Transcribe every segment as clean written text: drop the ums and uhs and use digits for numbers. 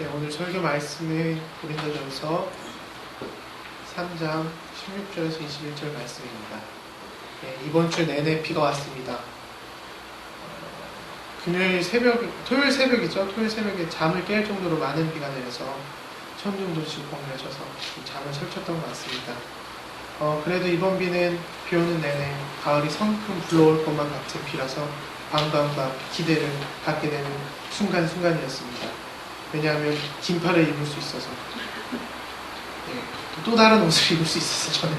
네, 오늘 설교 말씀은 고린도전서 3장 16절에서 21절 말씀입니다. 네, 이번 주 내내 비가 왔습니다. 토요일 새벽이죠. 토요일 새벽에 잠을 깰 정도로 많은 비가 내려서 천둥도시 공을 쳐서 잠을 설쳤던 것 같습니다. 그래도 이번 비는 비 오는 내내 가을이 성큼 불러올 것만 같은 비라서 반감과 기대를 갖게 되는 순간순간이었습니다. 왜냐하면 긴팔을 입을 수 있어서, 또 다른 옷을 입을 수 있어서 저는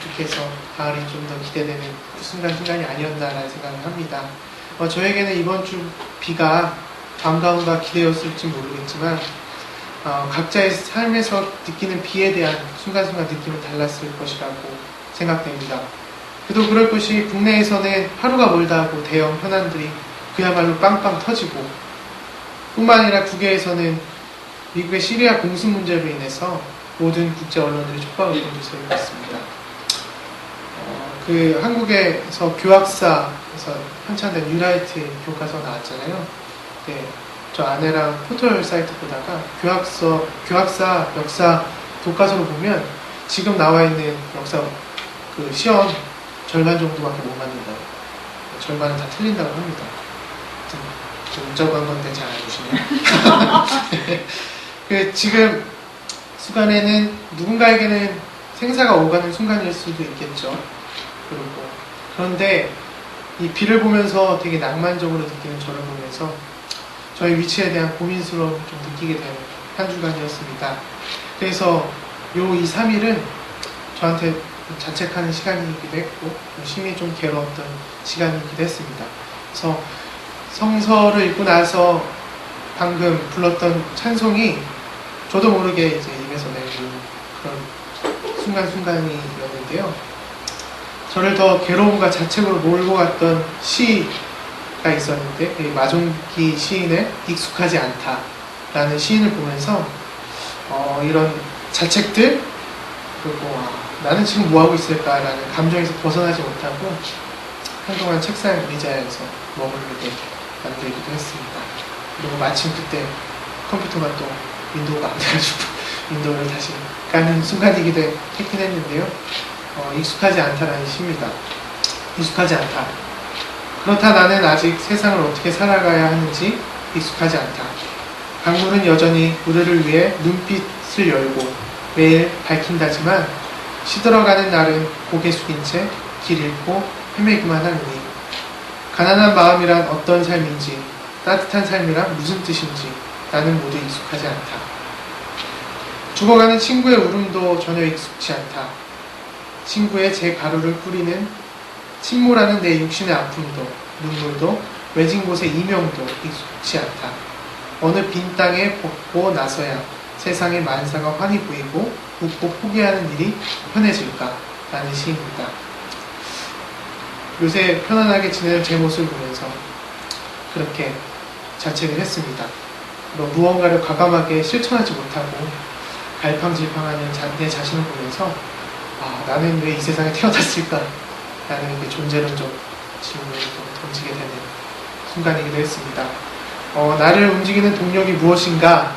그렇게 해서 가을이 좀 더 기대되는 그 순간순간이 아니었나라는 생각을 합니다. 저에게는 이번 주 비가 반가움과 기대였을지 모르겠지만 각자의 삶에서 느끼는 비에 대한 순간순간 느낌은 달랐을 것이라고 생각됩니다. 그래도 그럴 것이 국내에서는 하루가 멀다 하고 대형 현안들이 그야말로 빵빵 터지고, 뿐만 아니라 국외에서는 미국의 시리아 공습 문제로 인해서 모든 국제 언론들이 촉박을 던지고 있습니다. 한국에서 교학사에서 한창된 뉴라이트 교과서 나왔잖아요. 네, 저 아내랑 포털 사이트 보다가 교학사 역사 교과서로 보면 지금 나와 있는 역사 시험 절반 정도밖에 못 맞는다고. 절반은 다 틀린다고 합니다. 문자고 한 건데 잘 알려주네요. 지금 순간에는 누군가에게는 생사가 오가는 순간일 수도 있겠죠. 그런데 이 비를 보면서 되게 낭만적으로 느끼는 저를 보면서 저의 위치에 대한 고민스러움을 좀 느끼게 된 한 주간이었습니다. 그래서 요 2, 3일은 저한테 자책하는 시간이기도 했고 심히 좀 괴로웠던 시간이기도 했습니다. 그래서 성서를 읽고 나서 방금 불렀던 찬송이 저도 모르게 이제 입에서 내는 그런 순간순간이었는데요. 저를 더 괴로움과 자책으로 몰고 갔던 시가 있었는데, 마종기 시인의 익숙하지 않다라는 시인을 보면서 이런 자책들, 그리고 나는 지금 뭐하고 있을까라는 감정에서 벗어나지 못하고 한동안 책상 의자에서 머무르게 만들기도 했습니다. 그리고 마침 그때 컴퓨터가 또 윈도우가 안 돼가지고 윈도우를 다시 까는 순간이기도 했긴 했는데요. 익숙하지 않다라는 시입니다. 익숙하지 않다. 그렇다 나는 아직 세상을 어떻게 살아가야 하는지 익숙하지 않다. 강물은 여전히 우리를 위해 눈빛을 열고 매일 밝힌다지만 시들어가는 날은 고개 숙인 채 길 잃고 헤매기만 하느니 가난한 마음이란 어떤 삶인지 따뜻한 삶이란 무슨 뜻인지 나는 모두 익숙하지 않다. 죽어가는 친구의 울음도 전혀 익숙치 않다. 친구의 제 가루를 뿌리는 침몰하는 내 육신의 아픔도 눈물도 외진 곳의 이명도 익숙치 않다. 어느 빈 땅에 벗고 나서야 세상의 만사가 환히 보이고 웃고 포기하는 일이 편해질까 라는 시입니다. 요새 편안하게 지내는 제 모습을 보면서 그렇게 자책을 했습니다. 무언가를 과감하게 실천하지 못하고 갈팡질팡하는 내 자신을 보면서 나는 왜 이 세상에 태어났을까? 라는 존재론적 질문을 좀 던지게 되는 순간이기도 했습니다. 나를 움직이는 동력이 무엇인가?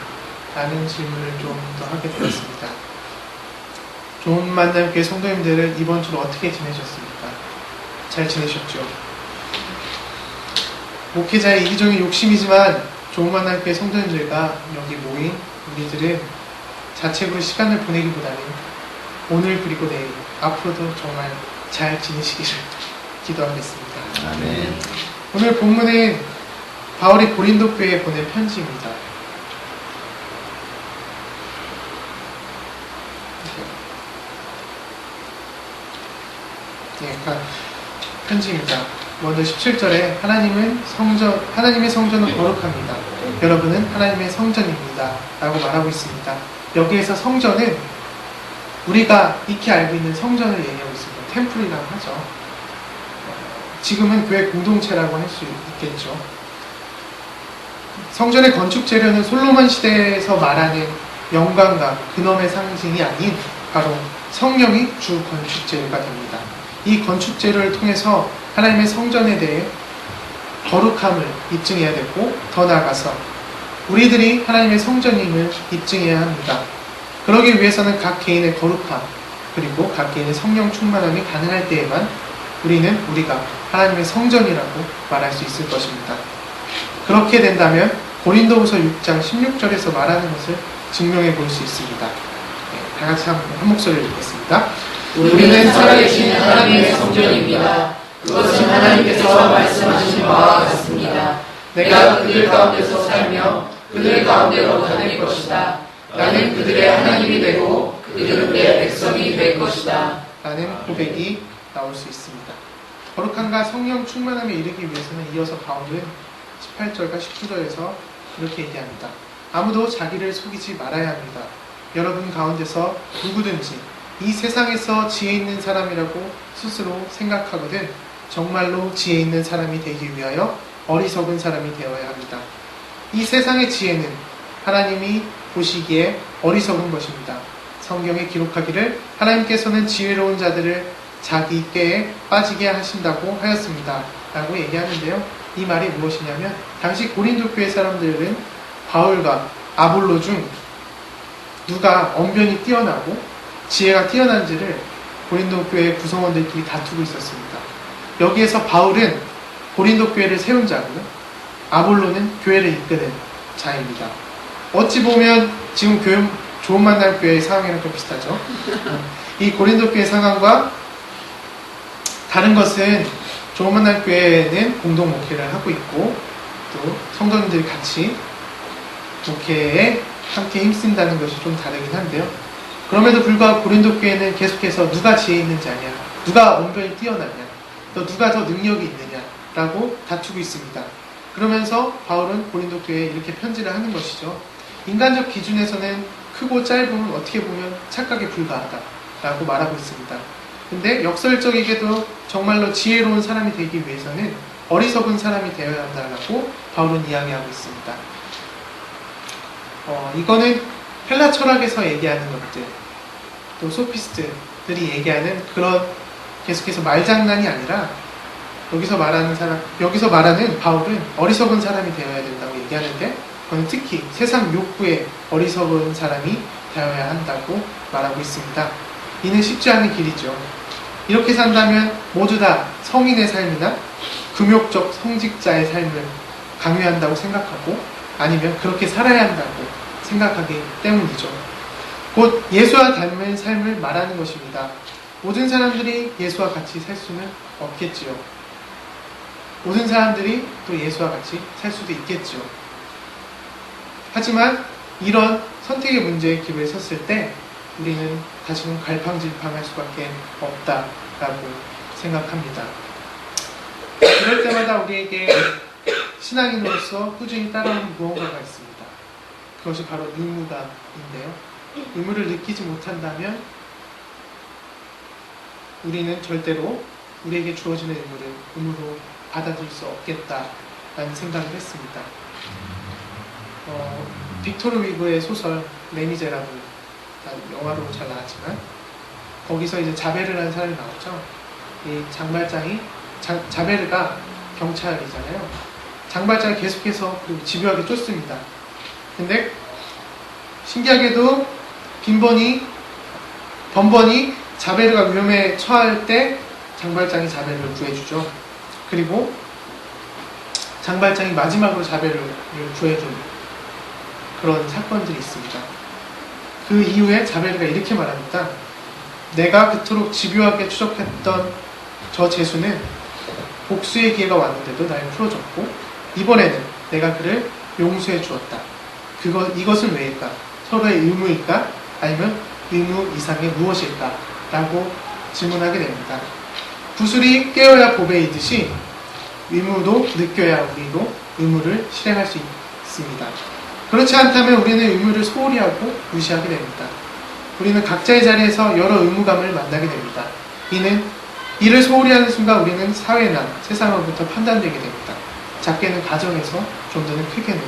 라는 질문을 좀 더 하게 되었습니다. 좋은 만남 교회 성도님들은 이번 주를 어떻게 지내셨습니까? 잘 지내셨죠? 목회자의 이기적인 욕심이지만 좋은 만남 교회 성도님들과 여기 모인 우리들은 자책으로 시간을 보내기보다는 오늘 그리고 내일 앞으로도 정말 잘 지내시기를 기도하겠습니다. 아멘. 오늘 본문은 바울이 고린도 교회에 보낸 편지입니다. 편지입니다. 먼저 17절에 하나님의 성전은 거룩합니다. 여러분은 하나님의 성전입니다. 라고 말하고 있습니다. 여기에서 성전은 우리가 익히 알고 있는 성전을 얘기하고 있습니다. 템플이라고 하죠. 지금은 교회 공동체라고 할 수 있겠죠. 성전의 건축 재료는 솔로몬 시대에서 말하는 영광과 근엄의 상징이 아닌 바로 성령이 주 건축 재료가 됩니다. 이 건축 재료를 통해서 하나님의 성전에 대해 거룩함을 입증해야 되고, 더 나아가서 우리들이 하나님의 성전임을 입증해야 합니다. 그러기 위해서는 각 개인의 거룩함, 그리고 각 개인의 성령 충만함이 가능할 때에만 우리가 하나님의 성전이라고 말할 수 있을 것입니다. 그렇게 된다면 고린도후서 6장 16절에서 말하는 것을 증명해 볼 수 있습니다. 다 같이 한 목소리를 읽겠습니다. 우리는 살아계신 하나님의 성전입니다. 그것은 하나님께서 말씀하신 바와 같습니다. 내가 그들 가운데서 살며 그들 가운데로 다닐 것이다. 나는 그들의 하나님이 되고 그들은 내 백성이 될 것이다. 라는 고백이 나올 수 있습니다. 거룩함과 성령 충만함에 이르기 위해서는 이어서 바울은 18절과 19절에서 이렇게 얘기합니다. 아무도 자기를 속이지 말아야 합니다. 여러분 가운데서 누구든지 이 세상에서 지혜 있는 사람이라고 스스로 생각하거든 정말로 지혜 있는 사람이 되기 위하여 어리석은 사람이 되어야 합니다. 이 세상의 지혜는 하나님이 보시기에 어리석은 것입니다. 성경에 기록하기를 하나님께서는 지혜로운 자들을 자기 꾀에 빠지게 하신다고 하였습니다. 라고 얘기하는데요. 이 말이 무엇이냐면 당시 고린도 교회 사람들은 바울과 아볼로 중 누가 언변이 뛰어나고 지혜가 뛰어난지를 고린도 교회 구성원들끼리 다투고 있었습니다. 여기에서 바울은 고린도 교회를 세운 자고 아볼로는 교회를 이끄는 자입니다. 어찌 보면 지금 좋은 만남 교회의 상황이랑 좀 비슷하죠. 이 고린도 교회 상황과 다른 것은 좋은 만남 교회는 공동 목회를 하고 있고 또 성도님들이 같이 목회에 함께 힘쓴다는 것이 좀 다르긴 한데요. 그럼에도 불구하고 고린도 교회는 계속해서 누가 지혜 있는 자냐, 누가 언변이 뛰어나냐, 또 누가 더 능력이 있느냐라고 다투고 있습니다. 그러면서 바울은 고린도 교회에 이렇게 편지를 하는 것이죠. 인간적 기준에서는 크고 짧으면 어떻게 보면 착각에 불과하다라고 말하고 있습니다. 근데 역설적이게도 정말로 지혜로운 사람이 되기 위해서는 어리석은 사람이 되어야 한다라고 바울은 이야기하고 있습니다. 이거는 헬라 철학에서 얘기하는 것들, 또 소피스트들이 얘기하는 그런 계속해서 말장난이 아니라 여기서 말하는 바울은 어리석은 사람이 되어야 된다고 얘기하는데 그건 특히 세상 욕구에 어리석은 사람이 되어야 한다고 말하고 있습니다. 이는 쉽지 않은 길이죠. 이렇게 산다면 모두 다 성인의 삶이나 금욕적 성직자의 삶을 강요한다고 생각하고 아니면 그렇게 살아야 한다고 생각하기 때문이죠. 곧 예수와 닮은 삶을 말하는 것입니다. 모든 사람들이 예수와 같이 살 수는 없겠지요. 모든 사람들이 또 예수와 같이 살 수도 있겠지요. 하지만 이런 선택의 문제에 기로에 섰을 때 우리는 다시금 갈팡질팡할 수밖에 없다라고 생각합니다. 그럴 때마다 우리에게 신앙인으로서 꾸준히 따라오는 무언가가 있습니다. 그것이 바로 의무감인데요. 의무를 느끼지 못한다면 우리는 절대로 우리에게 주어지는 의무를 의무로 받아들일 수 없겠다라는 생각을 했습니다. 빅토르 위고의 소설 레미제라블, 영화로 잘 나왔지만 거기서 이제 자베르라는 사람이 나왔죠. 이 장발장이 자베르가 경찰이잖아요. 장발장을 계속해서 그리고 집요하게 쫓습니다. 근데 신기하게도 번번이 자베르가 위험에 처할 때 장발장이 자베르를 구해주죠. 그리고 장발장이 마지막으로 자베르를 구해준 그런 사건들이 있습니다. 그 이후에 자베르가 이렇게 말합니다. 내가 그토록 집요하게 추적했던 저 죄수는 복수의 기회가 왔는데도 날 풀어줬고 이번에는 내가 그를 용서해 주었다. 이것은 왜일까? 서로의 의무일까? 아니면 의무 이상의 무엇일까? 라고 질문하게 됩니다. 구슬이 깨어야 보배이듯이 의무도 느껴야 우리도 의무를 실행할 수 있습니다. 그렇지 않다면 우리는 의무를 소홀히 하고 무시하게 됩니다. 우리는 각자의 자리에서 여러 의무감을 만나게 됩니다. 이를 소홀히 하는 순간 우리는 사회나 세상으로부터 판단되게 됩니다. 작게는 가정에서, 좀 더는 크게는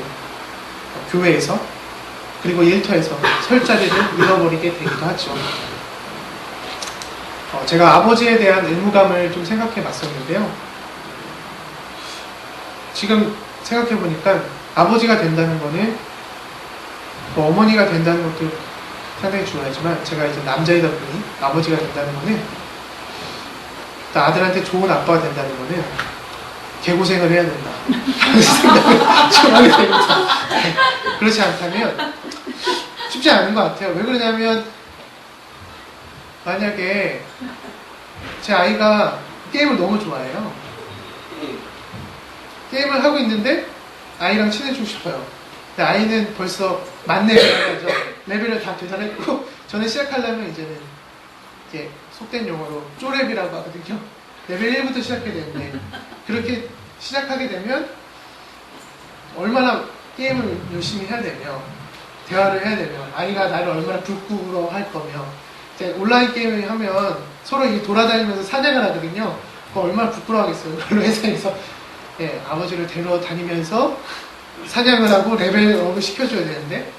교회에서, 그리고 일터에서 설 자리를 잃어버리게 되기도 하죠. 제가 아버지에 대한 의무감을 좀 생각해 봤었는데요. 지금 생각해 보니까 아버지가 된다는 거는 뭐 어머니가 된다는 것도 상당히 중요하지만 제가 이제 남자이다 보니 아버지가 된다는 거는 또 아들한테 좋은 아빠가 된다는 거는 개고생을 해야 된다 라는 생각을 좀 하게 됩니다. 네. 그렇지 않다면 쉽지 않은 것 같아요. 왜 그러냐면 만약에 제 아이가 게임을 너무 좋아해요. 게임을 하고 있는데 아이랑 친해지고 싶어요. 근데 아이는 벌써 만레벨이죠. 레벨을 다 계산했고 저는 시작하려면 이제는 이제 속된 용어로 쪼렙이라고 하거든요. 레벨 1부터 시작해야 되는데 그렇게 시작하게 되면 얼마나 게임을 열심히 해야 되며 대화를 해야 되며 아이가 나를 얼마나 부끄러워할 거며 이제 온라인 게임을 하면 서로 이렇게 돌아다니면서 사냥을 하거든요. 그거 얼마나 부끄러워하겠어요. 그걸로 회사에서 예, 아버지를 데려다니면서 사냥을 하고 레벨업을 시켜줘야 되는데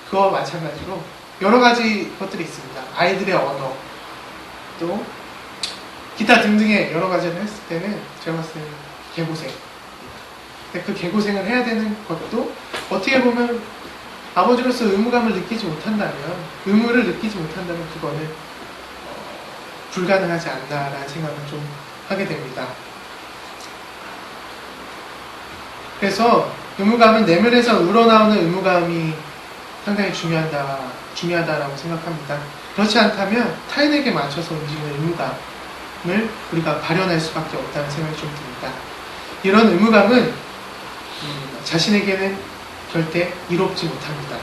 그와 마찬가지로 여러 가지 것들이 있습니다. 아이들의 언어 또 기타 등등의 여러 가지를 했을 때는 제가 봤을 때는 개고생. 근데 그 개고생을 해야 되는 것도 어떻게 보면 아버지로서 의무감을 느끼지 못한다면 의무를 느끼지 못한다면 그거는 불가능하지 않나라는 생각을 좀 하게 됩니다. 그래서 의무감은 내면에서 우러나오는 의무감이 상당히 중요하다라고 생각합니다. 그렇지 않다면 타인에게 맞춰서 움직이는 의무감을 우리가 발현할 수밖에 없다는 생각이 좀 듭니다. 이런 의무감은 자신에게는 절대 이롭지 못합니다.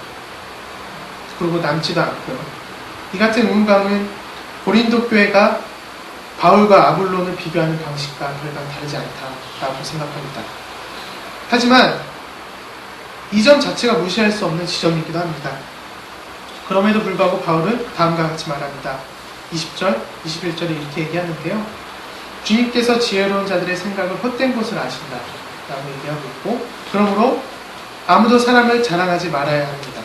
그리고 남지도 않고요. 이 같은 의무감은 고린도 교회가 바울과 아볼론을 비교하는 방식과 별반 다르지 않다라고 생각합니다. 하지만 이 점 자체가 무시할 수 없는 지점이기도 합니다. 그럼에도 불구하고 바울은 다음과 같이 말합니다. 20절, 21절에 이렇게 얘기하는데요. 주님께서 지혜로운 자들의 생각을 헛된 것을 아신다 라고 얘기하고 있고 그러므로 아무도 사람을 자랑하지 말아야 합니다.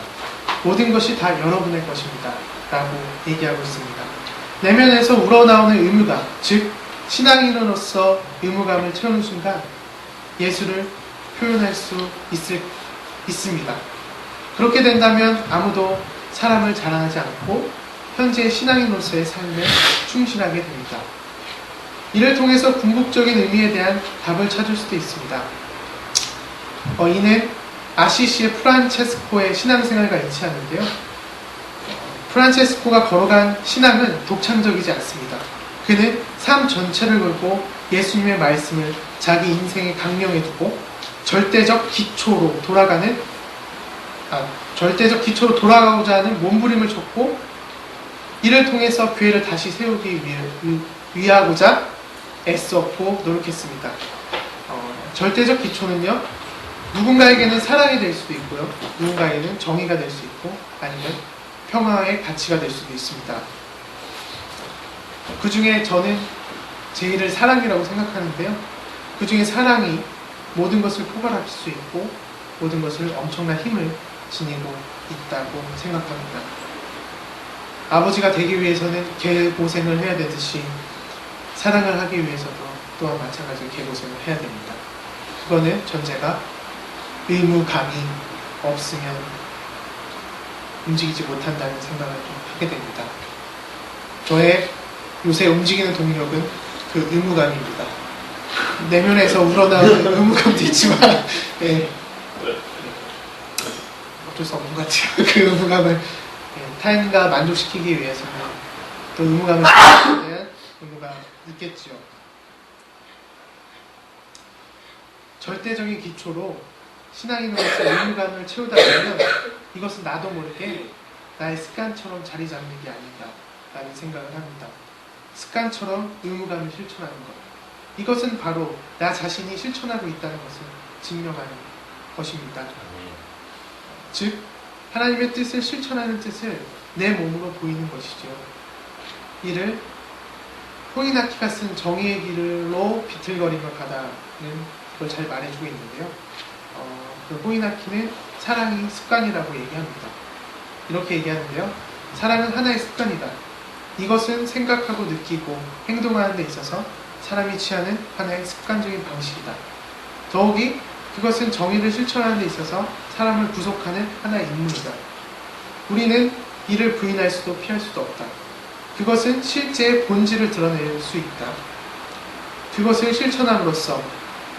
모든 것이 다 여러분의 것입니다 라고 얘기하고 있습니다. 내면에서 우러나오는 의무감, 즉 신앙인으로서 의무감을 채우는 순간 예수를 표현할 수 있습니다. 그렇게 된다면 아무도 사람을 자랑하지 않고 현재 신앙인으로서의 삶에 충실하게 됩니다. 이를 통해서 궁극적인 의미에 대한 답을 찾을 수도 있습니다. 이는 아시시의 프란체스코의 신앙생활과 일치하는데요. 프란체스코가 걸어간 신앙은 독창적이지 않습니다. 그는 삶 전체를 걸고 예수님의 말씀을 자기 인생의 강령에 두고 절대적 기초로 돌아가고자 하는 몸부림을 줬고 이를 통해서 교회를 다시 세우기 위하고자 애썼고 노력했습니다. 절대적 기초는요, 누군가에게는 사랑이 될 수도 있고요, 누군가에게는 정의가 될 수 있고, 아니면 평화의 가치가 될 수도 있습니다. 그 중에 저는 제1을 사랑이라고 생각하는데요. 그 중에 사랑이 모든 것을 포괄할 수 있고, 모든 것을 엄청난 힘을 지니고 있다고 생각합니다. 아버지가 되기 위해서는 개고생을 해야 되듯이 사랑을 하기 위해서도 또한 마찬가지로 개고생을 해야 됩니다. 그거는 전제가 의무감이 없으면 움직이지 못한다는 생각을 좀 하게 됩니다. 저의 요새 움직이는 동력은 그 의무감입니다. 내면에서 우러나오는 의무감도 있지만 네. 어쩔 수 없는 것 같아요. 그 의무감을 타인과 만족시키기 위해서는 또 의무감을 지키기 위한 의무가 있겠지요. 절대적인 기초로 신앙인으로서 의무감을 채우다 보면 이것은 나도 모르게 나의 습관처럼 자리 잡는 게 아닌가 라는 생각을 합니다. 습관처럼 의무감을 실천하는 것, 이것은 바로 나 자신이 실천하고 있다는 것을 증명하는 것입니다. 즉 하나님의 뜻을 실천하는 뜻을 내 몸으로 보이는 것이죠. 이를 호이나키가 쓴 정의의 길로 비틀거리며 가다는 그걸 잘 말해주고 있는데요. 그 호이나키는 사랑이 습관이라고 얘기합니다. 이렇게 얘기하는데요. 사랑은 하나의 습관이다. 이것은 생각하고 느끼고 행동하는 데 있어서 사람이 취하는 하나의 습관적인 방식이다. 더욱이 그것은 정의를 실천하는 데 있어서 사람을 구속하는 하나의 임무이다. 우리는 이를 부인할 수도 피할 수도 없다. 그것은 실제의 본질을 드러낼 수 있다. 그것을 실천함으로써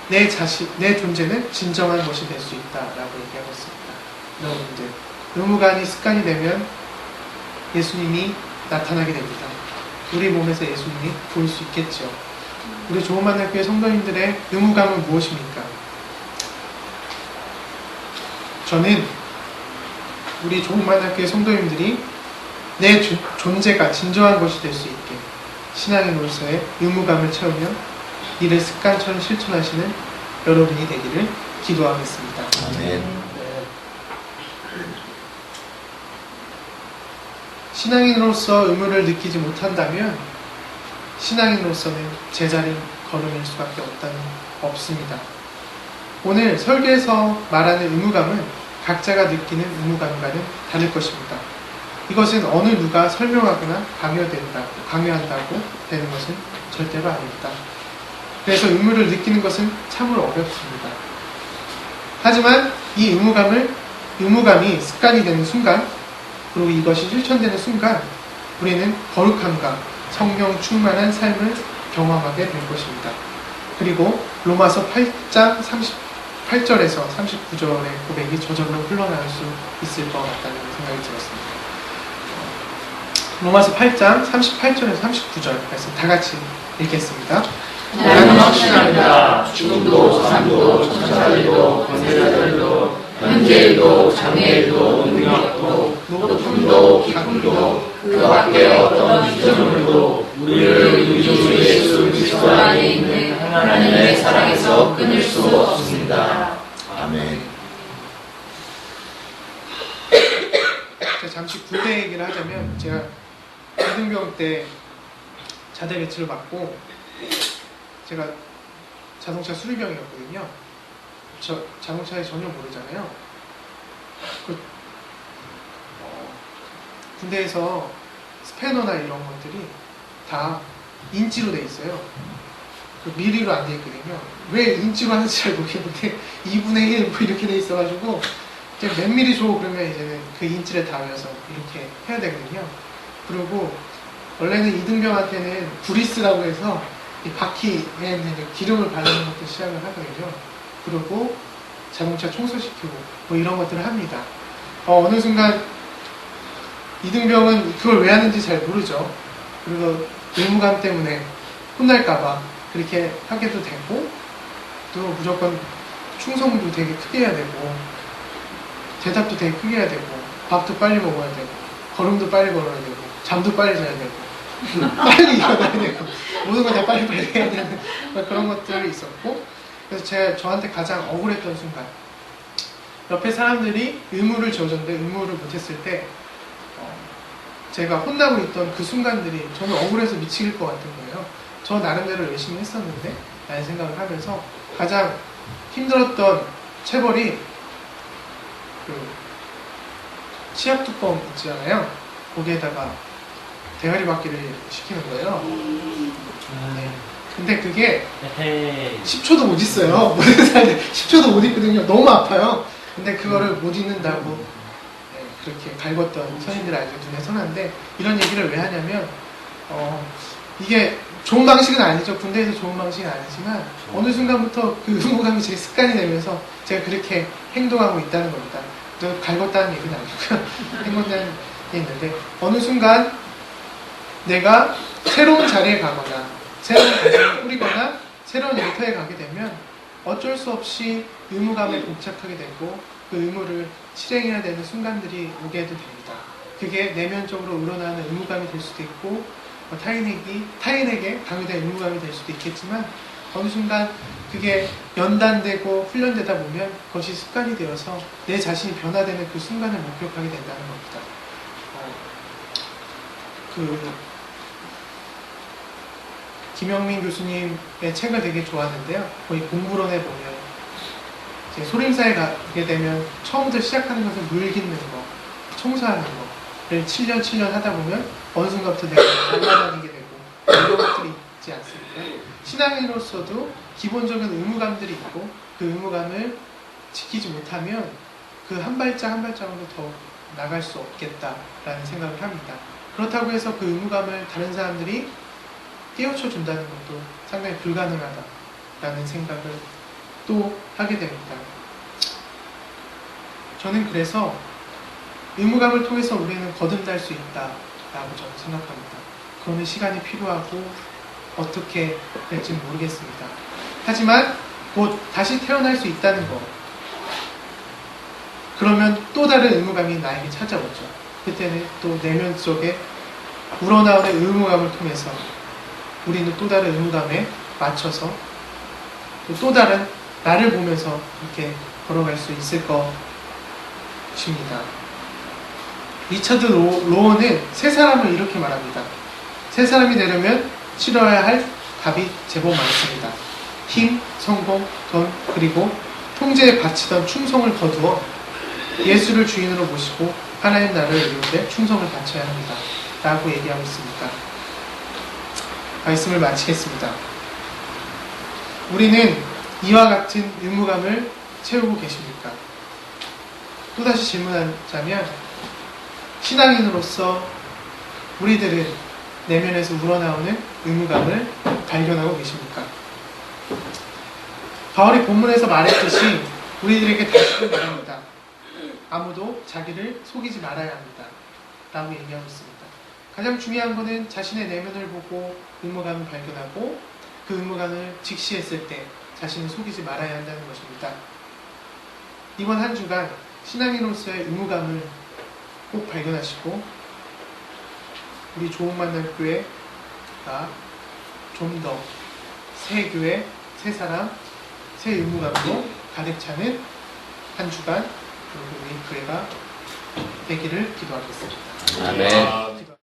내 존재는 진정한 것이 될 수 있다라고 얘기하고 있습니다. 여러분들, 의무감이 습관이 되면 예수님이 나타나게 됩니다. 우리 몸에서 예수님이 보일 수 있겠죠. 우리 좋은 만남 교회 성도님들의 의무감은 무엇입니까? 저는 우리 좋은 만남 교회 성도님들이 내 존재가 진정한 것이 될 수 있게 신앙인으로서의 의무감을 채우며 이를 습관처럼 실천하시는 여러분이 되기를 기도하겠습니다. 아멘. 신앙인으로서 의무를 느끼지 못한다면 신앙인으로서는 제자를 걸어낼 수밖에 없습니다. 오늘 설교에서 말하는 의무감은 각자가 느끼는 의무감과는 다를 것입니다. 이것은 어느 누가 설명하거나 강요한다고 되는 것은 절대로 아닙니다. 그래서 의무를 느끼는 것은 참으로 어렵습니다. 하지만 이 의무감이 습관이 되는 순간, 그리고 이것이 실천되는 순간, 우리는 거룩함과 성령 충만한 삶을 경험하게 될 것입니다. 그리고 로마서 8장 38절에서 39절의 고백이 저절로 흘러나올 수 있을 것 같다는 생각이 들었습니다. 로마서 8장 38절에서 39절 말씀 다 같이 읽겠습니다. 나는 확신합니다. 죽음도 삶도 천사들도 권세자들도 현재일도 장래일도 능력도 높음도 깊음도 그 밖에 어떤 피조물도 우리를 우리 주 예수 그리스도 안에 있는 하나님의 사랑에서 끊을 수 없습니다. 아멘. 잠시 군대 얘기를 하자면, 제가 이등병 때 자대 배치를 받고 제가 자동차 수리병이었거든요. 저 자동차에 전혀 모르잖아요. 군대에서 스패너나 이런 것들이 다 인치로 돼 있어요. 미리로 안 돼 있거든요. 왜 인치로 하는지 잘 모르겠는데 2분의 1 뭐 이렇게 돼 있어가지고 이제 몇 미리 줘 그러면 이제는 그 인치를 다 외워서 이렇게 해야 되거든요. 그리고 원래는 이등병한테는 구리스라고 해서 이 바퀴에 있는 기름을 바르는 것도 시작을 하거든요. 그리고 자동차 청소시키고 뭐 이런 것들을 합니다. 어느 순간 이등병은 그걸 왜 하는지 잘 모르죠. 그리고 의무감 때문에 혼날까봐 그렇게 하게도 되고, 또 무조건 충성도 되게 크게 해야 되고, 대답도 되게 크게 해야 되고, 밥도 빨리 먹어야 되고, 걸음도 빨리 걸어야 되고, 잠도 빨리 자야 되고, 빨리 일어나야 되고, 모든 걸 다 빨리빨리 해야 되는 그런 것들이 있었고, 그래서 저한테 가장 억울했던 순간, 옆에 사람들이 의무를 지어줬는데 의무를 못했을 때 제가 혼나고 있던 그 순간들이 저는 억울해서 미칠 것 같은 거예요. 저 나름대로 열심히 했었는데 라는 생각을 하면서 가장 힘들었던 체벌이 그 치약 뚜껑 있잖아요. 거기에다가 대가리 받기를 시키는 거예요. 네. 근데 그게 10초도 못 있어요. 모든 사람들 10초도 못 있거든요. 너무 아파요. 근데 그거를 못 잊는다고 그렇게 갈궜던 선임들 아직 눈에 선한데, 이런 얘기를 왜 하냐면 이게 좋은 방식은 아니죠. 군대에서 좋은 방식은 아니지만 어느 순간부터 그 의무감이 제 습관이 되면서 제가 그렇게 행동하고 있다는 겁니다. 갈궜다는 얘기는 아니고요. 행동하는 게 있는데, 어느 순간 내가 새로운 자리에 가거나 새로운 가정을 꾸리거나 새로운 일터에 가게 되면 어쩔 수 없이 의무감에 봉착하게 되고 그 의무를 실행해야 되는 순간들이 오게도 됩니다. 그게 내면적으로 우러나는 의무감이 될 수도 있고 타인에게 강요된 의무감이 될 수도 있겠지만, 어느 순간 그게 연단되고 훈련되다 보면 그것이 습관이 되어서 내 자신이 변화되는 그 순간을 목격하게 된다는 겁니다. 김영민 교수님의 책을 되게 좋아하는데요. 거기 공부론에 보면 이제 소림사에 가게 되면 처음부터 시작하는 것은 물 깃는 거, 청소하는 거를 7년 하다 보면 어느 순간부터 내가 달라다니게 되고 이런 것들이 있지 않습니까? 신앙인으로서도 기본적인 의무감들이 있고 그 의무감을 지키지 못하면 그 한 발짝 한 발짝으로 더 나갈 수 없겠다라는 생각을 합니다. 그렇다고 해서 그 의무감을 다른 사람들이 떼어쳐 준다는 것도 상당히 불가능하다라는 생각을 또 하게 됩니다. 저는 그래서 의무감을 통해서 우리는 거듭날 수 있다라고 저는 생각합니다. 그러면 시간이 필요하고 어떻게 될지는 모르겠습니다. 하지만 곧 다시 태어날 수 있다는 것, 그러면 또 다른 의무감이 나에게 찾아오죠. 그때는 또 내면 속에 우러나오는 의무감을 통해서 우리는 또 다른 의무감에 맞춰서 또 다른 나를 보면서 이렇게 걸어갈 수 있을 것입니다. 리처드 로어는 세 사람을 이렇게 말합니다. 세 사람이 되려면 치러야 할 답이 제법 많습니다. 힘, 성공, 돈, 그리고 통제에 바치던 충성을 거두어 예수를 주인으로 모시고 하나님 나라를 이루는데 충성을 바쳐야 합니다. 라고 얘기하고 있습니다. 말씀을 마치겠습니다. 우리는 이와 같은 의무감을 채우고 계십니까? 또다시 질문하자면 신앙인으로서 우리들은 내면에서 우러나오는 의무감을 발견하고 계십니까? 바울이 본문에서 말했듯이 우리들에게 다시 말합니다. 아무도 자기를 속이지 말아야 합니다. 라고 얘기하고 있습니다. 가장 중요한 것은 자신의 내면을 보고 의무감을 발견하고 그 의무감을 직시했을 때 자신을 속이지 말아야 한다는 것입니다. 이번 한 주간 신앙인으로서의 의무감을 꼭 발견하시고 우리 좋은 만남 교회가 좀 더 새 교회, 새 사람, 새 의무감으로 가득 차는 한 주간 그리고 우리 교회가 되기를 기도하겠습니다. 아멘.